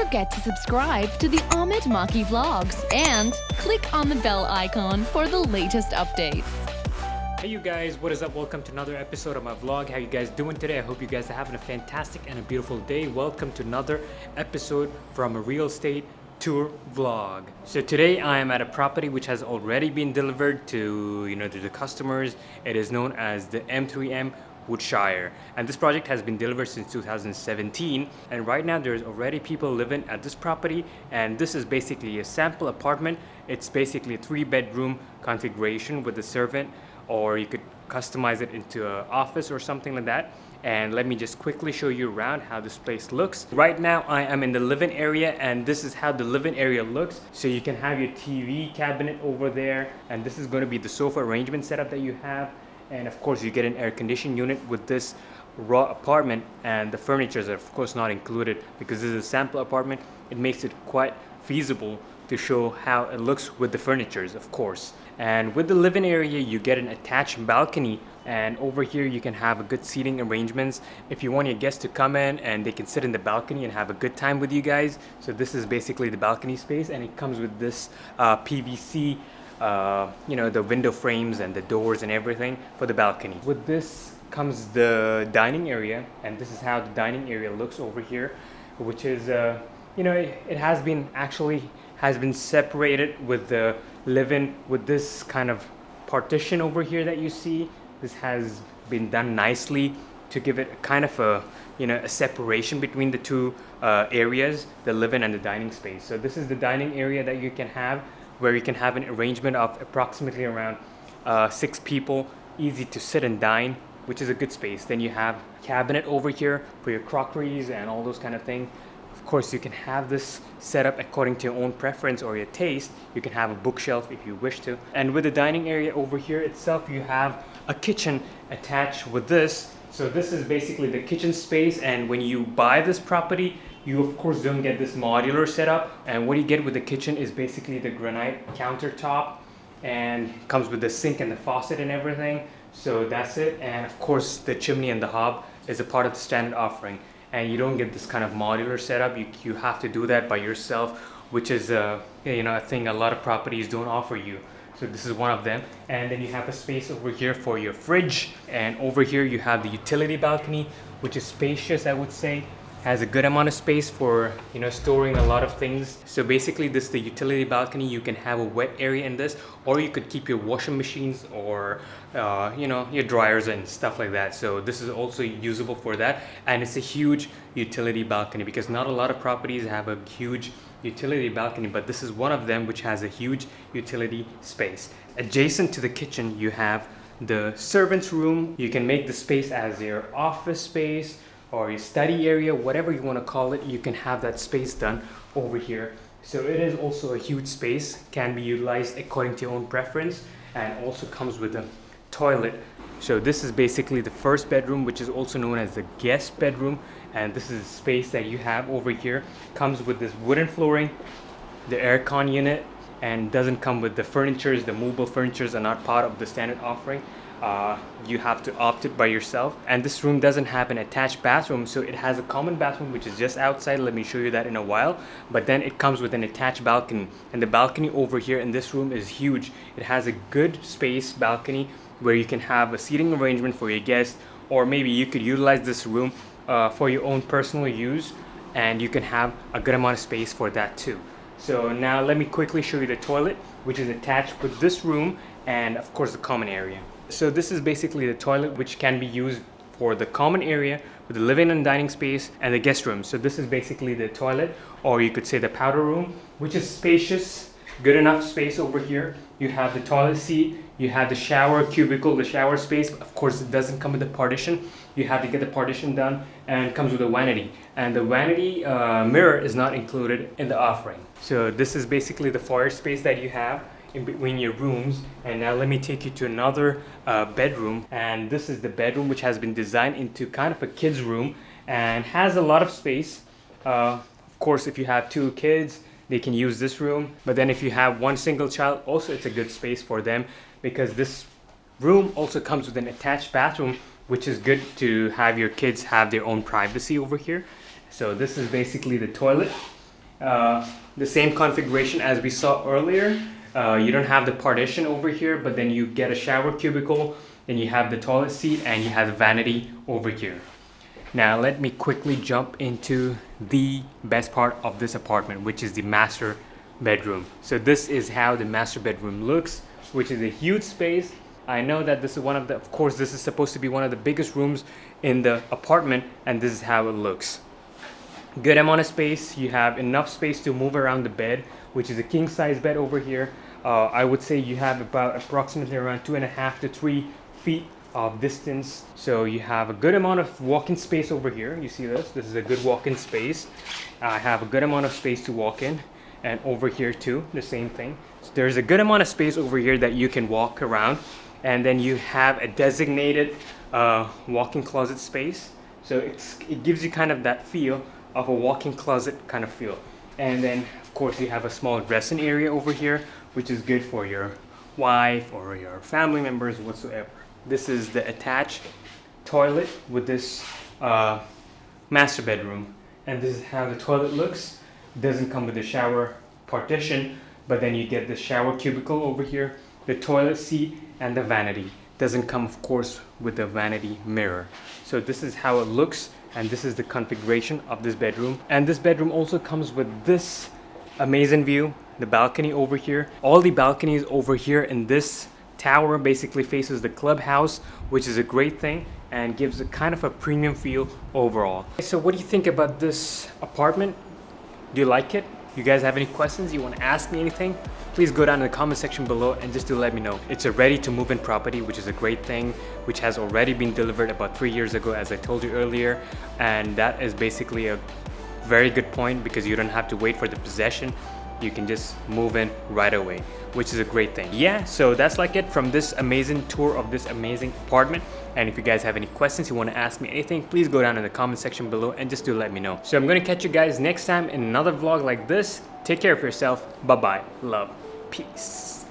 forget to subscribe to the Ahmed Maki Vlogs and click on the bell icon for the latest updates. Hey you guys, what is up? Welcome to another episode of my vlog. How you guys doing today? I hope you guys are having a fantastic and a beautiful day. Welcome to another episode from a real estate tour vlog. So today I am at a property which has already been delivered to the customers. It is known as the M3M Woodshire, and this project has been delivered since 2017, and right now there's already people living at this property, and this is basically a sample apartment. It's basically a 3-bedroom configuration with a servant, or you could customize it into an office or something like that. And let me just quickly show you around how this place looks. Right now I am in the living area, and this is how the living area looks. So you can have your TV cabinet over there, and this is going to be the sofa arrangement setup that you have. And of course you get an air conditioning unit with this raw apartment, and the furniture is of course not included because this is a sample apartment. It makes it quite feasible to show how it looks with the furnitures, of course. And with the living area you get an attached balcony, and over here you can have a good seating arrangements if you want your guests to come in and they can sit in the balcony and have a good time with you guys. So this is basically the balcony space, and it comes with this PVC the window frames and the doors and everything for the balcony. With this comes the dining area, and this is how the dining area looks over here, which is it has been separated with the living with this kind of partition over here that you see. This has been done nicely to give it kind of a separation between the two areas, the living and the dining space. So this is the dining area that you can have, where you can have an arrangement of approximately around 6 people, easy to sit and dine, which is a good space. Then you have a cabinet over here for your crockeries and all those kind of things. Of course, you can have this set up according to your own preference or your taste. You can have a bookshelf if you wish to. And with the dining area over here itself, you have a kitchen attached with this. So this is basically the kitchen space, and when you buy this property, you of course don't get this modular setup, and what you get with the kitchen is basically the granite countertop, and comes with the sink and the faucet and everything. So that's it. And of course the chimney and the hob is a part of the standard offering, and you don't get this kind of modular setup. You have to do that by yourself, which is a thing a lot of properties don't offer you. So this is one of them. And then you have a space over here for your fridge, and over here you have the utility balcony, which is spacious, I would say. Has a good amount of space for storing a lot of things. So basically this is the utility balcony. You can have a wet area in this, or you could keep your washing machines or your dryers and stuff like that. So this is also usable for that, and it's a huge utility balcony because not a lot of properties have a huge utility balcony, but this is one of them which has a huge utility space. Adjacent to the kitchen you have the servants room. You can make the space as your office space or your study area, whatever you want to call it. You can have that space done over here. So it is also a huge space, can be utilized according to your own preference, and also comes with a toilet. So this is basically the first bedroom, which is also known as the guest bedroom, and this is the space that you have over here. Comes with this wooden flooring, the aircon unit, and doesn't come with the furnitures. The mobile furnitures are not part of the standard offering. You have to opt it by yourself. And this room doesn't have an attached bathroom, so it has a common bathroom which is just outside. Let me show you that in a while. But then it comes with an attached balcony, and the balcony over here in this room is huge. It has a good space balcony where you can have a seating arrangement for your guests, or maybe you could utilize this room for your own personal use, and you can have a good amount of space for that too. So now let me quickly show you the toilet, which is attached with this room, and of course the common area. So this is basically the toilet, which can be used for the common area with the living and dining space and the guest room. So this is basically the toilet, or you could say the powder room, which is spacious, good enough space over here. You have the toilet seat, you have the shower cubicle, the shower space. Of course it doesn't come with the partition. You have to get the partition done, and it comes with a vanity, and the vanity mirror is not included in the offering. So this is basically the foyer space that you have in between your rooms. And now let me take you to another bedroom, and this is the bedroom, which has been designed into kind of a kid's room and has a lot of space. Of course, if you have 2 kids, they can use this room, but then if you have one single child, also it's a good space for them, because this room also comes with an attached bathroom, which is good to have your kids have their own privacy over here. So this is basically the toilet. The same configuration as we saw earlier. You don't have the partition over here, but then you get a shower cubicle, then you have the toilet seat, and you have the vanity over here. Now let me quickly jump into the best part of this apartment, which is the master bedroom. So this is how the master bedroom looks, which is a huge space. I know that this is one of the, of course, this is supposed to be one of the biggest rooms in the apartment, and this is how it looks. Good amount of space. You have enough space to move around the bed, which is a king size bed over here. I would say you have about approximately around 2.5 to 3 feet of distance. So you have a good amount of walk-in space over here. You see this? This is a good walk-in space. I have a good amount of space to walk in, and over here too, the same thing. So there's a good amount of space over here that you can walk around, and then you have a designated walk-in closet space. So it gives you kind of that feel of a walk-in closet kind of feel. And then of course you have a small dressing area over here, which is good for your wife or your family members whatsoever. This is the attached toilet with this master bedroom, and this is how the toilet looks. It doesn't come with the shower partition, but then you get the shower cubicle over here, the toilet seat, and the vanity. Doesn't come of course with the vanity mirror. So this is how it looks, and this is the configuration of this bedroom. And this bedroom also comes with this amazing view, the balcony over here. All the balconies over here in this tower basically faces the clubhouse, which is a great thing and gives a kind of a premium feel overall. So what do you think about this apartment? Do you like it? You guys have any questions? You want to ask me anything? Please go down in the comment section below and just to let me know. It's a ready to move in property, which is a great thing, which has already been delivered about 3 years ago, as I told you earlier. And that is basically a very good point because you don't have to wait for the possession. You can just move in right away, which is a great thing. Yeah, so that's like it from this amazing tour of this amazing apartment. And if you guys have any questions, you want to ask me anything, please go down in the comment section below and just do let me know. So I'm going to catch you guys next time in another vlog like this. Take care of yourself. Bye bye. Love. Peace.